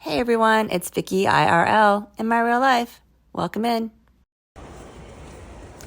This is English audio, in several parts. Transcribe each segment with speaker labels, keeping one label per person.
Speaker 1: Hey everyone, it's Vicky IRL in my real life. Welcome in.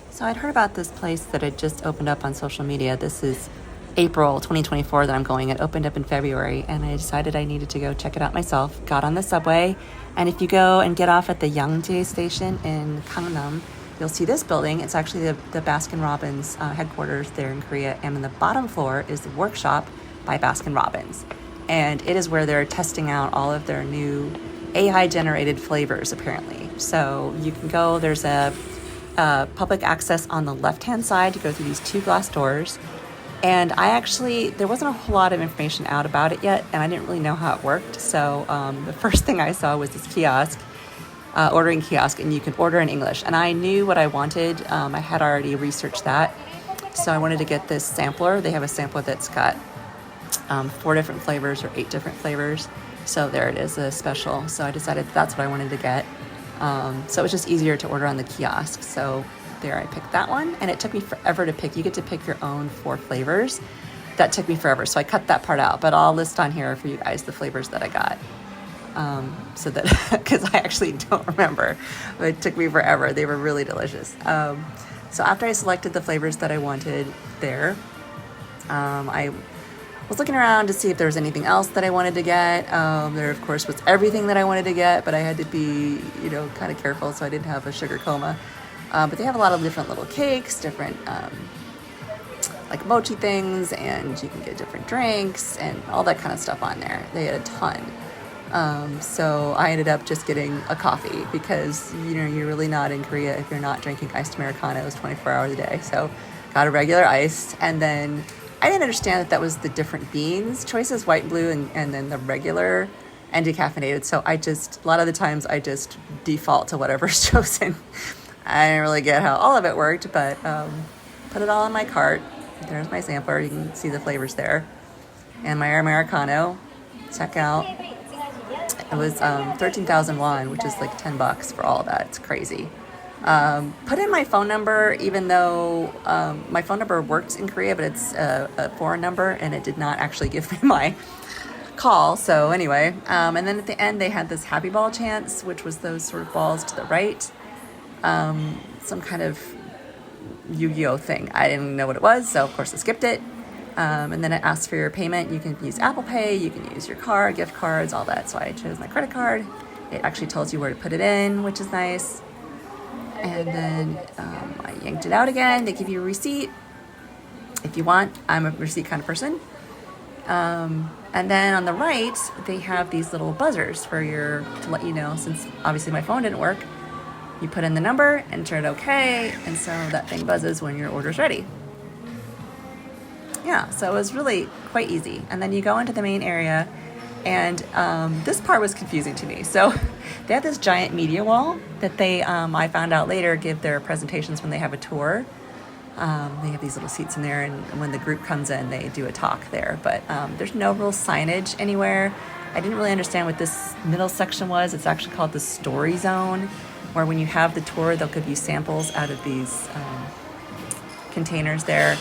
Speaker 1: So I'd heard about this place that had just opened up on social media. This is April 2024 that I'm going. It opened up in February and I decided I needed to go check it out myself. Got on the subway, and if you go and get off at the Yangjae station in Gangnam, you'll see this building. It's actually the Baskin Robbins headquarters there in Korea, and on the bottom floor is the workshop by Baskin Robbins. And it is where they're testing out all of their new AI-generated flavors, apparently. So you can go, there's a public access on the left-hand side to go through these two glass doors. And there wasn't a whole lot of information out about it yet, and I didn't really know how it worked. So the first thing I saw was this kiosk, ordering kiosk, and you can order in English. And I knew what I wanted. I had already researched that. So I wanted to get this sampler. They have a sampler that's got 4 different flavors or 8 different flavors. So there it is, a special. So I decided that's what I wanted to get. So it was just easier to order on the kiosk. So there I picked that one, and it took me forever to pick. You get to pick your own 4 flavors. That took me forever. So I cut that part out, but I'll list on here for you guys the flavors that I got. So that, because I actually don't remember, but it took me forever. They were really delicious. So after I selected the flavors that I wanted there, I was looking around to see if there was anything else that I wanted to get. There, of course, was everything that I wanted to get, but I had to be, kind of careful so I didn't have a sugar coma. But they have a lot of different little cakes, different, like mochi things, and you can get different drinks and all that kind of stuff on there. They had a ton. So I ended up just getting a coffee because, you're really not in Korea if you're not drinking iced Americanos 24 hours a day. So got a regular iced, and then I didn't understand that was the different beans choices, white and blue, and then the regular and decaffeinated. So a lot of the times I just default to whatever's chosen. I didn't really get how all of it worked, but put it all in my cart. There's my sampler. You can see the flavors there. And my Americano, check out. It was 13,000 won, which is like $10 for all of that. It's crazy. Put in my phone number, even though my phone number worked in Korea, but it's a foreign number, and it did not actually give me my call. So anyway, and then at the end they had this happy ball chance, which was those sort of balls to the right, some kind of Yu-Gi-Oh thing. I didn't know what it was, so of course I skipped it. And then it asks for your payment. You can use Apple Pay, you can use your card, gift cards, all that. So I chose my credit card. It actually tells you where to put it in, which is nice. And then I yanked it out again. They give you a receipt if you want. I'm a receipt kind of person. And then on the right, they have these little buzzers to let you know, since obviously my phone didn't work. You put in the number, enter it okay, and so that thing buzzes when your order's ready. Yeah, so it was really quite easy. And then you go into the main area, and this part was confusing to me. So they have this giant media wall that they, I found out later, give their presentations when they have a tour. They have these little seats in there, and when the group comes in, they do a talk there. But there's no real signage anywhere. I didn't really understand what this middle section was. It's actually called the story zone, where when you have the tour, they'll give you samples out of these containers there.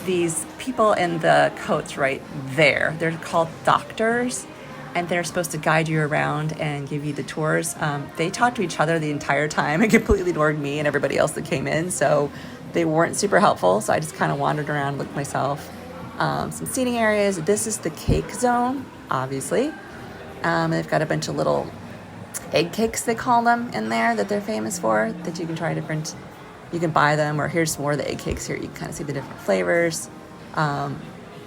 Speaker 1: These people in the coats right there, they're called doctors, and they're supposed to guide you around and give you the tours. They talked to each other the entire time and completely ignored me and everybody else that came in, so they weren't super helpful. So I just kind of wandered around, looked myself. Some seating areas. This is the cake zone, obviously. They've got a bunch of little egg cakes, they call them, in there that they're famous for, that you can try different. You can buy them, or here's more of the egg cakes here. You can kind of see the different flavors.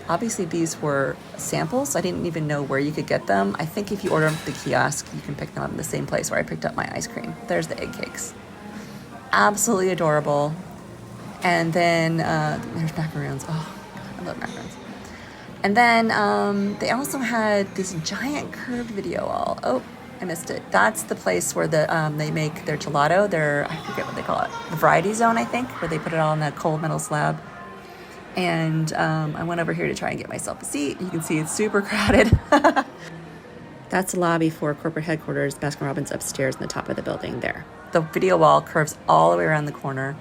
Speaker 1: Obviously, these were samples. I didn't even know where you could get them. I think if you order them at the kiosk, you can pick them up in the same place where I picked up my ice cream. There's the egg cakes. Absolutely adorable. And then there's macaroons. Oh, God, I love macaroons. And then they also had this giant curved video wall. Oh, I missed it. That's the place where they make their gelato. I forget what they call it. The variety zone, I think, where they put it all on a cold metal slab. And I went over here to try and get myself a seat. You can see it's super crowded. That's the lobby for corporate headquarters, Baskin Robbins, upstairs in the top of the building there. The video wall curves all the way around the corner.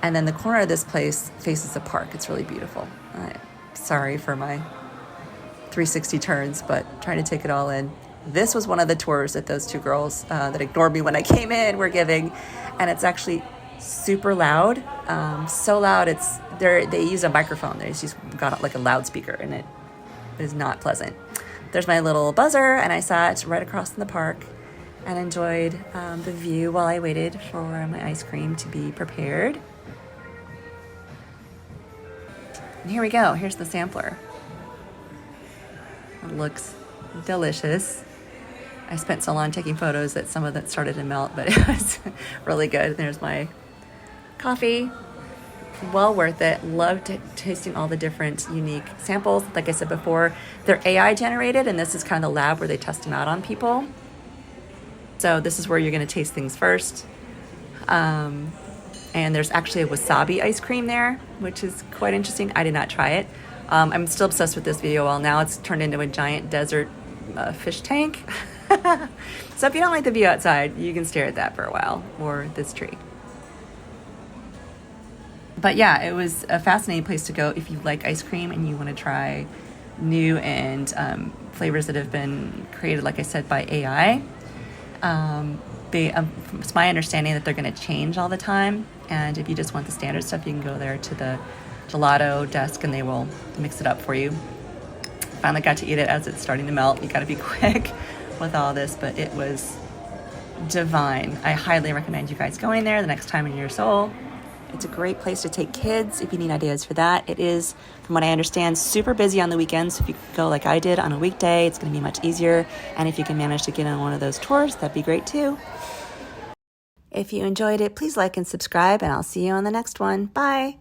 Speaker 1: And then the corner of this place faces a park. It's really beautiful. Sorry for my 360 turns, but trying to take it all in. This was one of the tours that those two girls that ignored me when I came in were giving, and it's actually super loud, so loud. They use a microphone. They just got like a loudspeaker, and it is not pleasant. There's my little buzzer, and I sat right across in the park and enjoyed the view while I waited for my ice cream to be prepared. And here we go. Here's the sampler. It looks delicious. I spent so long taking photos that some of that started to melt, but it was really good. There's my coffee. Well worth it. Loved tasting all the different unique samples. Like I said before, they're AI generated, and this is kind of the lab where they test them out on people. So this is where you're going to taste things first. And there's actually a wasabi ice cream there, which is quite interesting. I did not try it. I'm still obsessed with this video. Well, now it's turned into a giant desert fish tank. So if you don't like the view outside, you can stare at that for a while, or this tree. But yeah, it was a fascinating place to go if you like ice cream and you want to try new and flavors that have been created, like I said, by AI. It's my understanding that they're going to change all the time. And if you just want the standard stuff, you can go there to the gelato desk and they will mix it up for you. Finally got to eat it as it's starting to melt. You got to be quick with all this, but it was divine. I highly recommend you guys going there the next time in your Seoul. It's a great place to take kids if you need ideas for that. It is, from what I understand, super busy on the weekends. So if you go like I did on a weekday, it's going to be much easier. And if you can manage to get on one of those tours, that'd be great too. If you enjoyed it, please like and subscribe, and I'll see you on the next one. Bye.